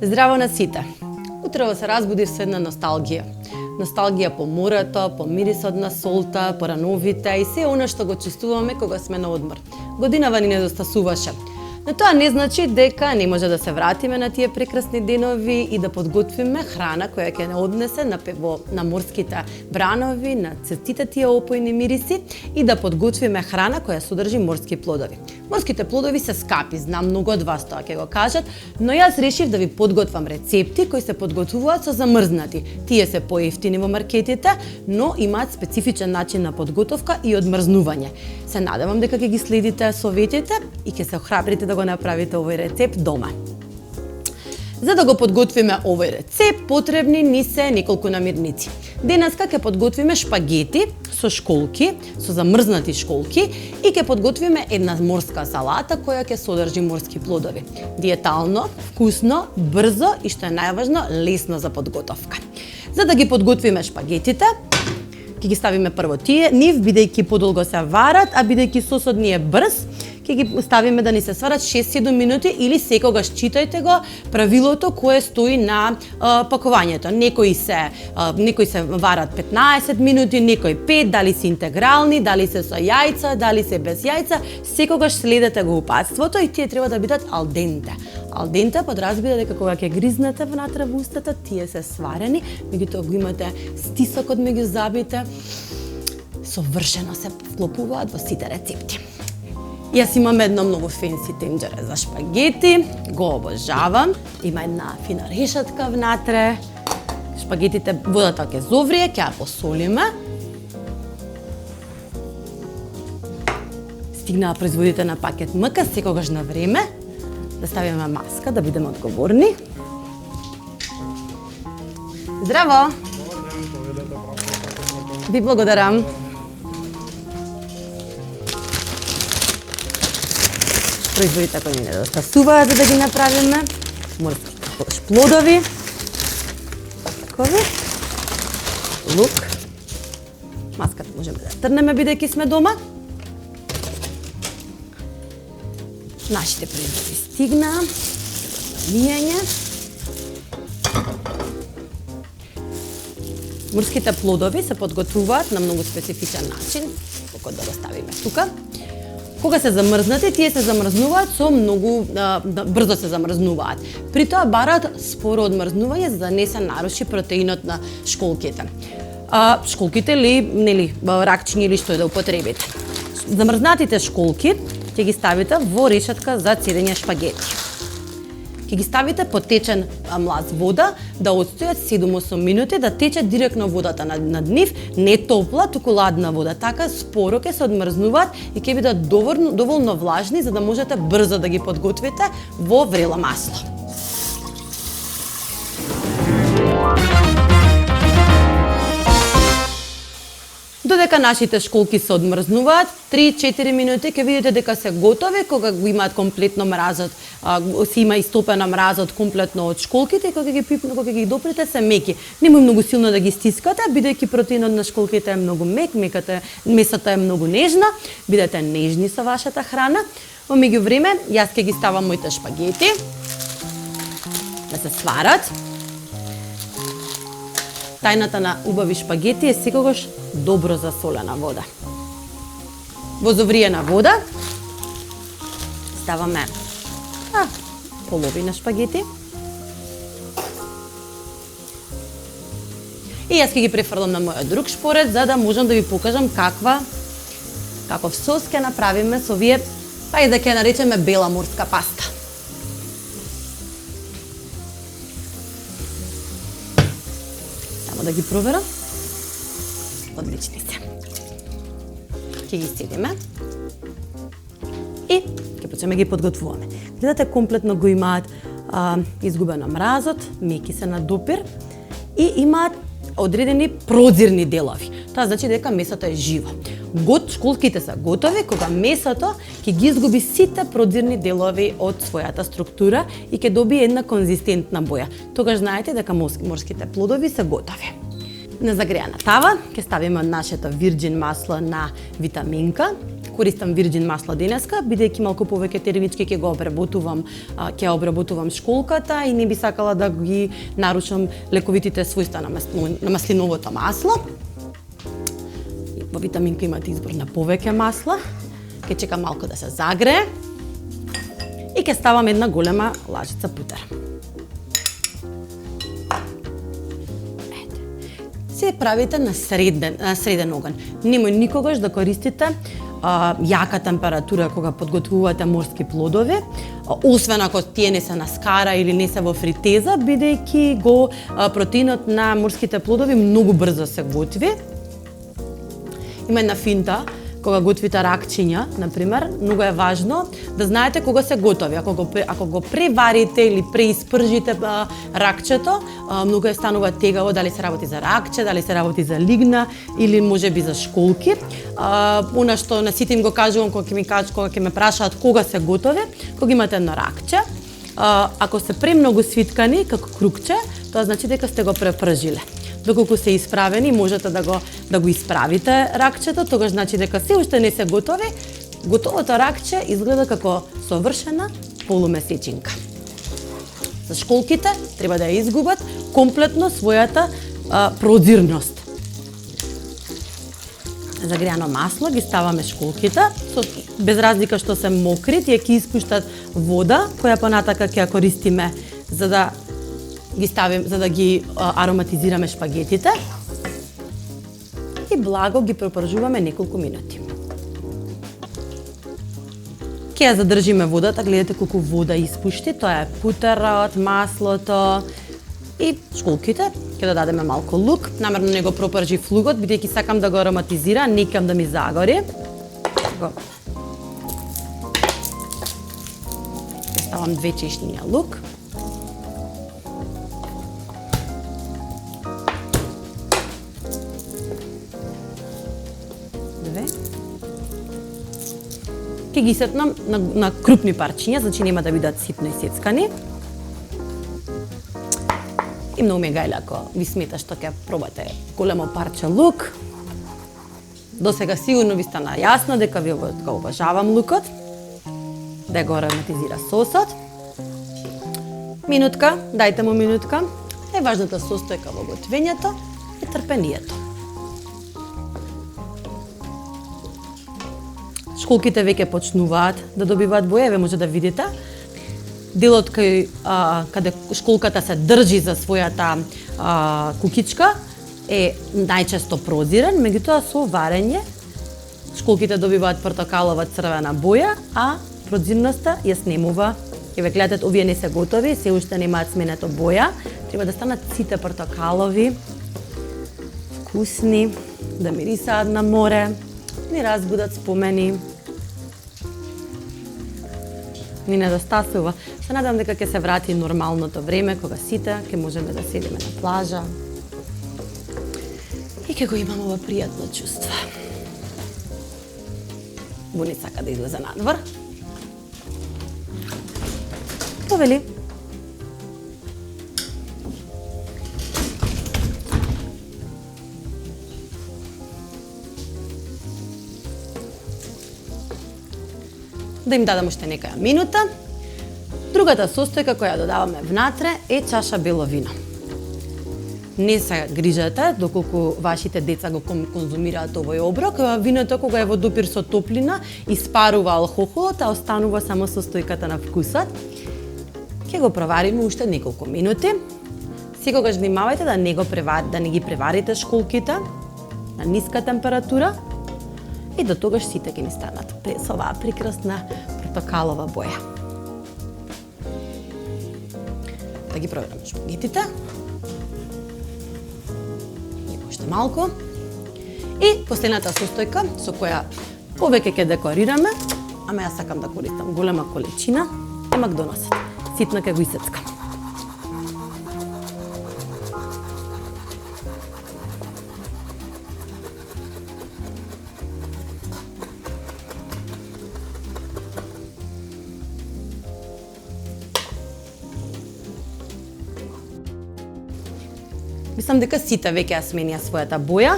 Здраво на сите! Утрово се разбудив со една носталгија. Носталгија по морето, по мирисот на солта, по рановите и се она што го чувствуваме кога сме на одмор. Годинава ни недостасуваше. Но тоа не значи дека не може да се вратиме на тие прекрасни денови и да подготвиме храна која ќе не однесе на морските бранови, на сите тие опојни мириси и да подготвиме храна која содржи морски плодови. Морските плодови се скапи, знам многу од вас тоа ќе го кажат, но јас решив да ви подготвам рецепти кои се подготвуваат со замрзнати. Тие се поевтини во маркетите, но имаат специфичен начин на подготовка и одмрзнување. Се надевам дека ќе ги следите советите и ќе се охрабрите да го направите овој рецепт дома. За да го подготвиме овој рецепт, потребни ни се неколку намирници. Денеска ќе подготвиме шпагети со школки, со замрзнати школки и ќе подготвиме една морска салата која ќе содржи морски плодови. Диетално, вкусно, брзо и што е најважно, лесно за подготовка. За да ги подготвиме шпагетите, ќе ги ставиме прво нив, бидејќи подолго се варат, а бидејќи сосот ни е брз, ќе ги ставиме да ни се сварат 6-7 минути или секогаш читајте го правилото кое стои на пакувањето. Некои се варат 15 минути, некои 5, дали се интегрални, дали се со јајца, дали се без јајца, секогаш следете го упатството и тие треба да бидат алденте. Алденте подразбира дека кога ќе гризнете внатре во устата, тие се сварени, меѓутоа го имате стисокот меѓу зъбите. Совршено се вклопуваат во сите рецепти. Јас имам едно многу фенси тенџере за шпагети, го обожавам. Има една фина решетка внатре. Шпагетите, водата ќе зоврие, ќе ја посолиме. Стигнаа производите на пакет МК, секогаш на време. Да ставиме маска, да бидеме одговорни. Здраво! Ви благодарам. Производите кои ни недостасуваат за да ги направиме. Морски плодови. Такови. Лук. Маската можеме да трнеме бидејќи сме дома. Нашите производи стигнаа. Мијање. Морските плодови се подготвуваат на многу специфичен начин, како да го ставиме тука. Кога се замрзнати, тие се замрзнуваат со многу брзо се замрзнуваат. При тоа бараат споро одмрзнување за да не се наруши протеинот на школките. Школките или ракчиња или што е да употребите. Замрзнатите школки ќе ги ставите во решетка за цедење шпагети. Ќе ги ставите под течен млаз вода да отстојат 7-8 минути, да тече директно водата над нив, не топла, туку ладна вода. Така споро ќе се одмрзнуваат и ќе бидат доволно влажни за да можете брзо да ги подготвите во врело масло. Додека нашите школки се одмрзнуваат, 3-4 минути ќе видите дека се готови, кога го имаат комплетно мразот, си има истопена мразот комплетно од школките и кога ги допрете се меки. Немој многу силно да ги стискате, бидејќи протеинот на школките е многу мек, месото е многу нежно, бидете нежни со вашата храна. Во меѓувреме, јас ќе ги ставам моите шпагети да се сварат. Тајната на убави шпагети е секогаш добро засолена вода. Во зовриена вода ставаме половина шпагети. И јас ќе ги префрлам на мојот друг шпорец за да можам да ви покажам каков сос ќе направиме со овие, и да ќе наречеме бела морска паста. Да ги проверам. Одлични се. Ќе ги седиме и ќе почнеме ги подготвуваме. Гледате, комплетно го имаат изгубено мразот, меки се на допир и имаат одредени прозирни делови. Тоа значи дека месото е живо. Школките се готови кога месото ќе ги изгуби сите прозирни делови од својата структура и ќе добие една конзистентна боја. Тогаш знаете дека морските плодови се готови. На загреана тава ќе ставиме нашето вирџин масло на витаминка, користам вирџин масло денеска, бидејќи малку повеќе термички ќе ја обработувам школката и не би сакала да ги нарушам лековитите својства на маслиновото масло. Во витаминка имате избор на повеќе масла. Ќе чекам малку да се загрее и ќе ставам една голема лажица путер. Се правите на среден оган. Немој никогаш да користите јака температура кога подготвувате морски плодови, освен ако тие не се на скара или не се во фритеза, бидејќи протеинот на морските плодови многу брзо се готви. Има една финта, кога готвите ракчиња, например, многу е важно да знаете кога се готови. Ако го преварите или преиспржите ракчето, многу е станува тегаво дали се работи за ракче, дали се работи за лигна или можеби за школки. Она што на сите им го кажувам кога ќе ме прашаат кога се готови, кога имате едно ракче, ако се премногу свиткани како крукче, тоа значи дека сте го препржиле. Доколку се исправени, можете да го исправите ракчето, тогаш значи дека се уште не се готови. Готовото ракче изгледа како совршена полумесечинка. За школките треба да ја изгубат комплетно својата прозирност. Загреано масло ги ставаме школките, без разлика што се мокри, тие ќе испуштат вода, која понатака ќе ја користиме за да ги ароматизираме шпагетите и благо ги пропржуваме неколку минути. Ќе ја задржиме водата, гледате колку вода испушти, тоа е путерот, маслото и школките. Ќе додадеме малку лук, намерно не го пропржив лукот, бидејќи сакам да го ароматизира, не кам да ми загори. Ќе ставам 2 чешњиња лук. Ќе ги сетнам на крупни парчиња, значи нема да бидат ситно исецкани. И многу ми е гајле ако ви смета што ќе пробате големо парче лук. До сега сигурно ви стана јасно дека ви обожавам лукот, да го ароматизира сосот. Минутка, дајте му минутка. Најважната состојка во готвењето е трпението. Школките веќе почнуваат да добиваат боја, ве може да видите. Делот каде школката се држи за својата кукичка е најчесто прозирен, меѓутоа со варење школките добиваат портокалова црвена боја, а прозирноста ја снемува. Ќе ве гледате, овие не се готови, се уште немаат сменето боја. Треба да станат сите портокалови, вкусни, да мирисаат на море, ни разбудат спомени. Ни недостасува. Се надам дека ќе се врати нормалното време кога сите ќе можеме да седиме на плажа и ќе го имаме ова пријатно чувство. Буни сака да излезе надвор. Повели. Да им дадам уште некаја минута. Другата состојка која додаваме внатре е чаша бело вино. Не се грижете доколку вашите деца го конзумираат овој оброк. Виното кога е во допир со топлина испарува алкохолот, а останува само состојката на вкусот. Ќе го провариме уште неколку минути. Секогаш внимавајте да не ги преварите школките на ниска температура. И до тогаш сите ќе ни станат со оваа прекрасна портокалова боја. Да ги проверам шпагетите. Уште малку. И последната состојка со која повеќе ќе декорираме, ама јас сакам да користам голема количина, е макдоносот. Ситно ќе го исецкам. Мислам дека сите веќе ја сменија својата боја.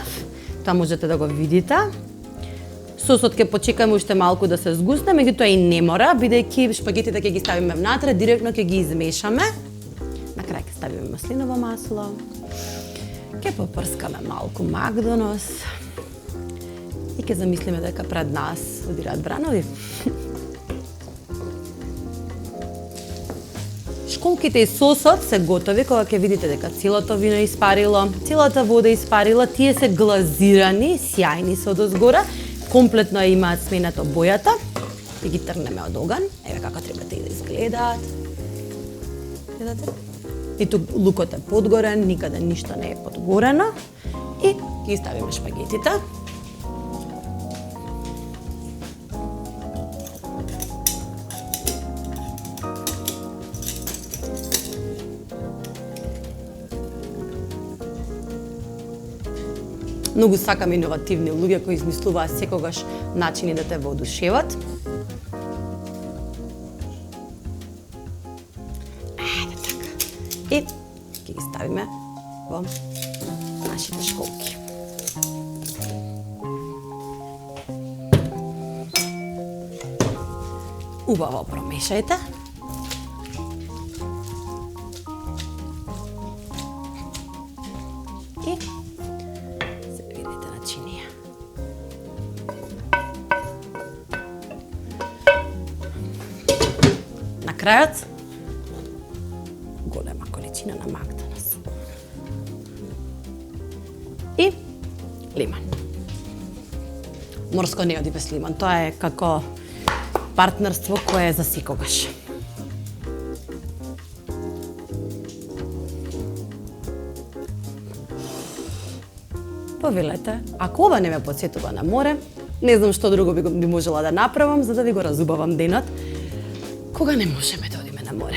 Тоа можете да го видите. Сосот ќе почекаме уште малку да се згусне, меѓутоа и не мора, бидејќи шпагетите ќе ги ставиме внатре, директно ќе ги измешаме. На крај ќе ставиме маслиново масло. Ќе попрскаме малку Макдонос. И ќе замислиме дека пред нас одираат бранови. Школките и сосот се готови кога ќе видите дека целото вино е испарило, целата вода е испарила, тие се глазирани, сјајни се одозгора, комплетно имаат сменато бојата. И ги трнеме од оган, еве како треба да изгледаат. Гледате? И тук лукот е подгорен, никаде ништо не е подгорено. И ги ставиме шпагетите. Многу сакам иновативни луѓе кои измислуваат секогаш начини да те воодушеват. Ете така. И ќе ги ставиме во нашите школки. Убаво промешајте. И на крајот голема количина на Макдонос. И лимон. Морско не оди без лимон, тоа е како партнерство кое е за секогаш. Повелете, ако ова не ме потсетува на море, не знам што друго би можела да направам за да ви го разубавам денот, кога не можеме да одиме на море.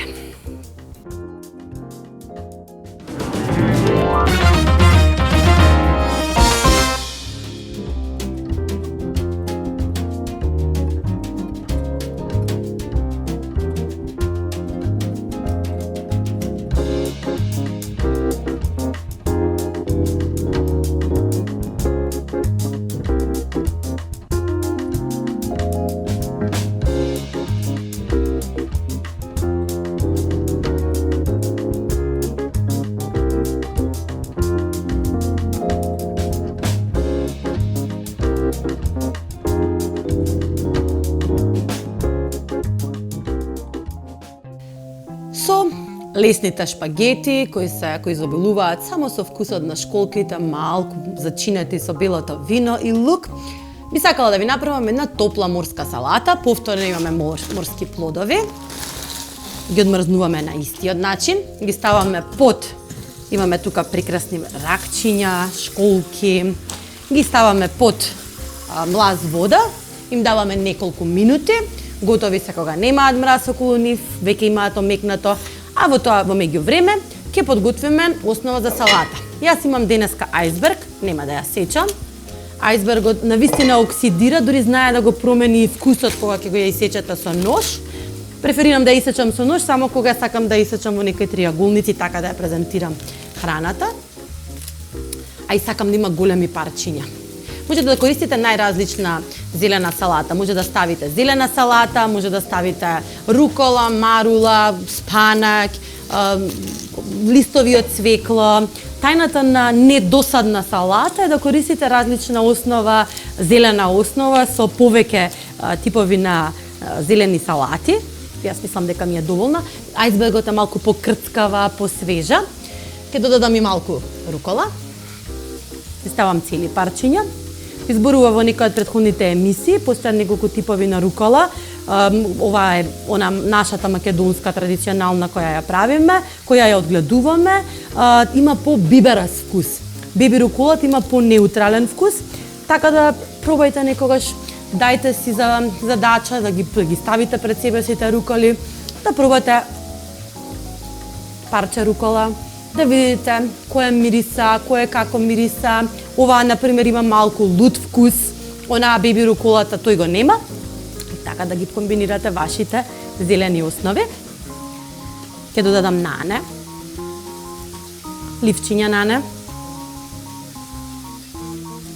Со лесните шпагети кои изобилуваат само со вкусот на школките, малку зачинети со белото вино и лук, би сакала да ви направам една топла морска салата. Повторно имаме морски плодови. Ги одмрзнуваме на истиот начин, ги ставаме под. Имаме тука прекрасни ракчиња, школки. Ги ставаме под млаз вода, им даваме неколку минути. Готови се кога немаат мраз околу нив, веќе имаат омекнато, а во тоа во меѓувреме ќе подготвиме основа за салата. Јас имам денеска ајсберг, нема да ја сечам. Ајсбергот навистина оксидира, дури знае да го промени вкусот кога ќе го ја исечете со нож. Преферирам да ја исечам со нож само кога сакам да ја исечам во некои триаголници, така да ја презентирам храната. А и сакам да има големи парчиња. Можете да користите најразлична зелена салата. Може да ставите зелена салата, може да ставите рукола, марула, спанак, листови од цвекло. Тајната на недосадна салата е да користите различна основа, зелена основа со повеќе типови на зелени салати. Јас мислам дека ми е доволна. Ајсбергот е малку покрцкава, посвежа. Ќе додадам и малку рукола. Ставам цели парчиња. Изборува во некои од претходните емисии, постојат неколку типови на рукола. Ова е она нашата македонска традиционална која ја правиме, која ја одгледуваме. Има по-биберас вкус. Беби руколат има по-неутрален вкус, така да пробајте некогаш, дајте си за задача да ги ставите пред себе сите руколи, да пробате парче рукола, да видите кој мириса, кој како мириса. Ова, например, има малку лут вкус, онаа беби руколата тој го нема. Така да ги комбинирате вашите зелени основи. Ќе додадам нане, ливчиња нане,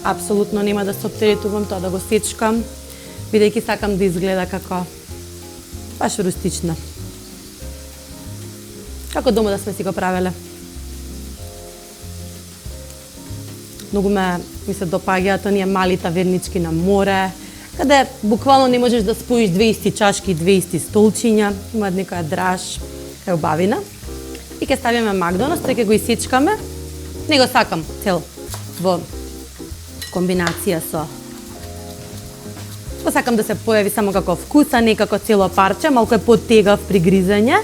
апсолутно нема да се оптеретувам тоа да го сечкам, бидејќи сакам да изгледа како баш рустично. Како дома да сме си го правеле. Многу ми се допаѓаат оние мали тавернички на море, каде буквално не можеш да споиш 200 чашки и 200 столчиња, имаат некоја драж, кај убавина. И ќе ставиме Макдоналдс, тој ќе го исечкаме. Не го сакам цел во комбинација со. Го сакам да се појави само како вкус, а не како цело парче, малку е потегав при гризење.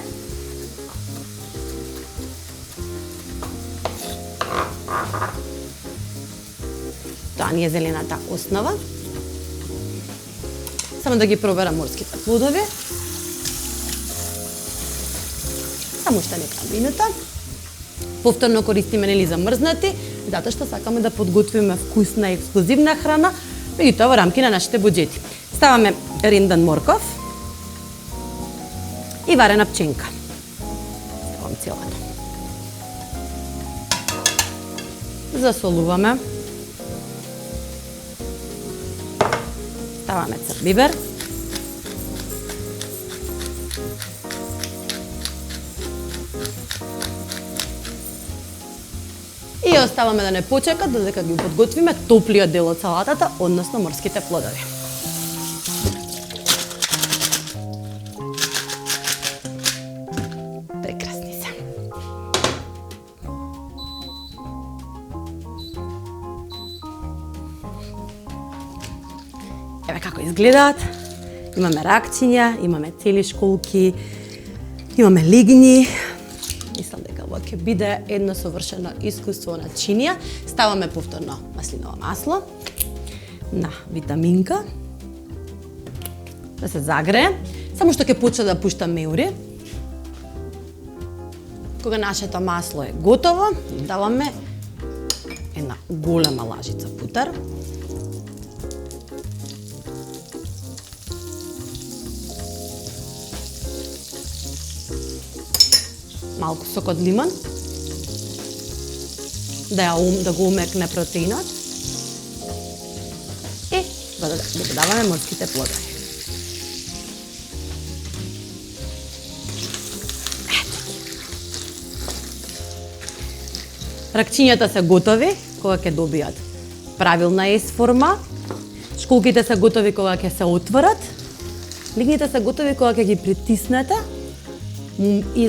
Тоа ни е зелената основа. Само да ги проберам морските плодови. Само уште нека минута. Повторно користиме нели замрзнати, затоа што сакаме да подготвиме вкусна и ексклузивна храна, меѓутоа во рамки на нашите буџети. Ставаме рендан морков и варена пченка. Ставам целата. Засолуваме. Ставаме црн бибер. И оставаме да не почекат додека ги подготвиме топлиот дел од салатата, односно морските плодови. Прекрасни се. Еве како изгледаат. Имаме ракчиња, имаме цели школки, имаме лигни. Мислам дека ова ќе биде едно совршено искуство на чинија. Ставаме повторно маслиново масло на витаминка да се загрее. Само што ќе почне да пушта меури. Кога нашето масло е готово, даваме една голема лажица путар. Малку сок од лимон, да го умекне протеинот и да додаваме морските плодови. Ракчињата се готови кога ќе добијат правилна ес-форма, школките се готови кога ќе се отворат, лигните се готови кога ќе ги притиснете и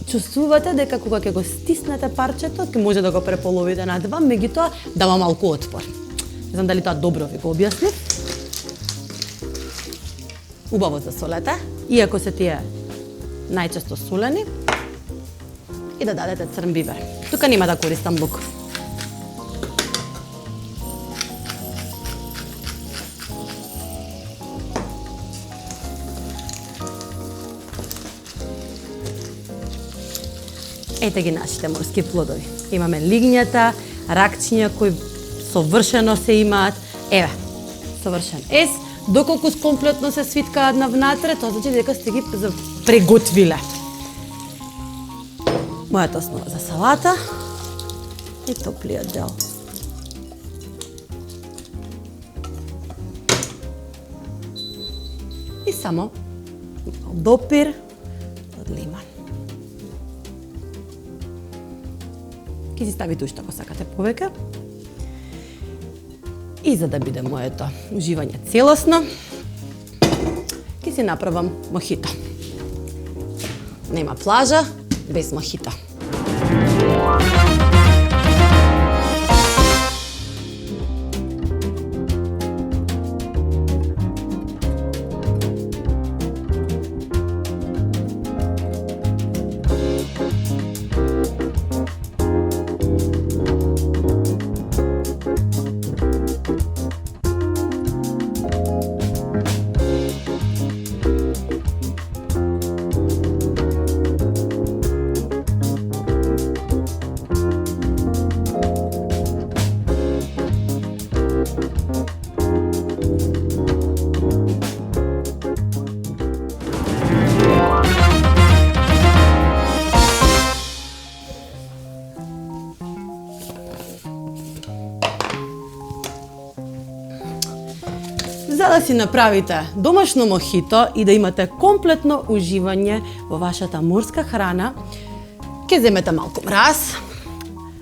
чувствувате дека кога ќе го стиснете парчето, ќе може да го преполовите на два, меѓутоа дава малку отпор. Не знам дали тоа добро ви го објаснив. Убаво засолете, иако се тие најчесто солени, и да дадете црн бибер. Тука нема да користам лук. Ете ги нашите морски плодови. Имаме лигњата, ракчиња кои совршено се имаат. Еве, совршен ес. Доколку комплетно се свиткаат на внатре, тоа значи дека сте ги преготвиле. Мојата основа за салата и топлиот дел. И само допир од лимон. Ке си ставите уште ако сакате повеќе. И за да биде моето уживање целосно, ке си направам мохито. Нема плажа без мохито. За да си направите домашно мохито и да имате комплетно уживање во вашата морска храна, ќе земете малку мраз.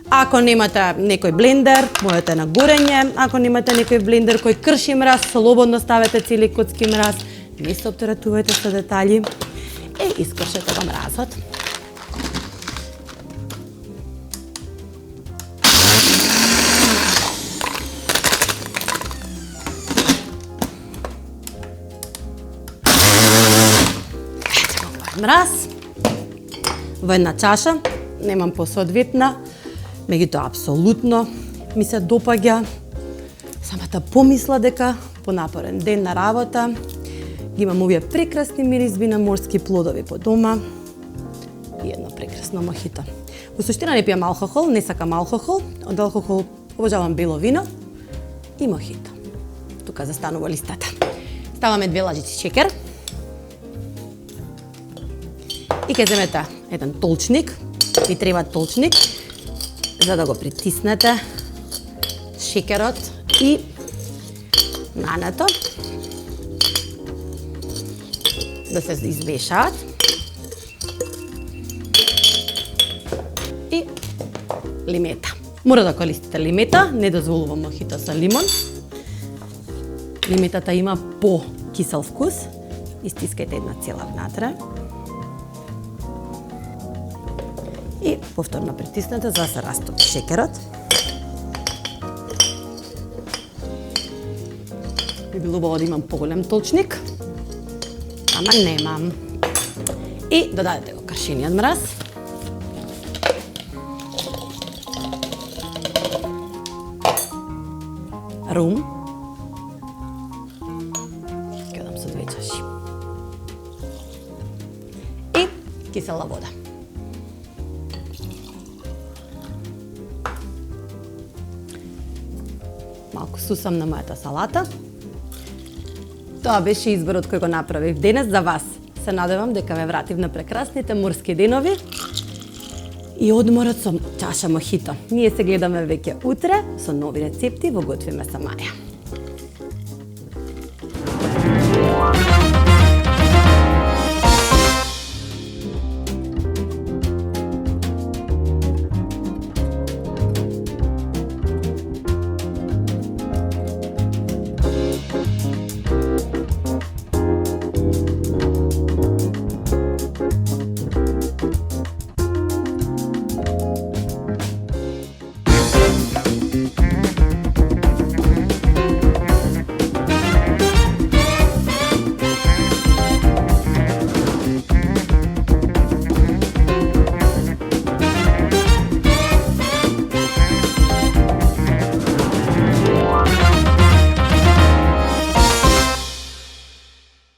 Ако немате некој блендер, можете на горење. Ако немате некој блендер кој крши мраз, слободно ставете цели коцки мраз. Не се оптеретувајте со детали. Искршете го мразот. Мраз во една чаша, немам посоодветна, меѓутоа апсолутно ми се допаѓа. Самата помисла дека по напорен ден на работа ги имам овие прекрасни миризби на морски плодови по дома и едно прекрасно мохито. Во суштина не пијам алкохол, не сакам алкохол, од алкохол обожавам бело вино и мохито. Тука застанува листата. Ставаме 2 лажици шекер. И ќе земете еден толчник, ви треба толчник, за да го притиснете шекерот и нането, да се измешаат. И лимета. Мора да користите лимета, не дозволувам мохито со лимон. Лиметата има по-кисел вкус. Истискајте една цела внатре. И повторно притиснете за да се растопи шекерот. Би било убаво да имам поголем толчник, ама немам. И додадете го кршениот мраз. Рум. Ќе дам со 2 чаши. И кисела вода. Малку сусам на мојата салата. Тоа беше изборот кој го направив денес за вас. Се надевам дека ме вратив на прекрасните морски денови и одморот со чаша мохито. Ние се гледаме веќе утре со нови рецепти во Готвиме со Маја.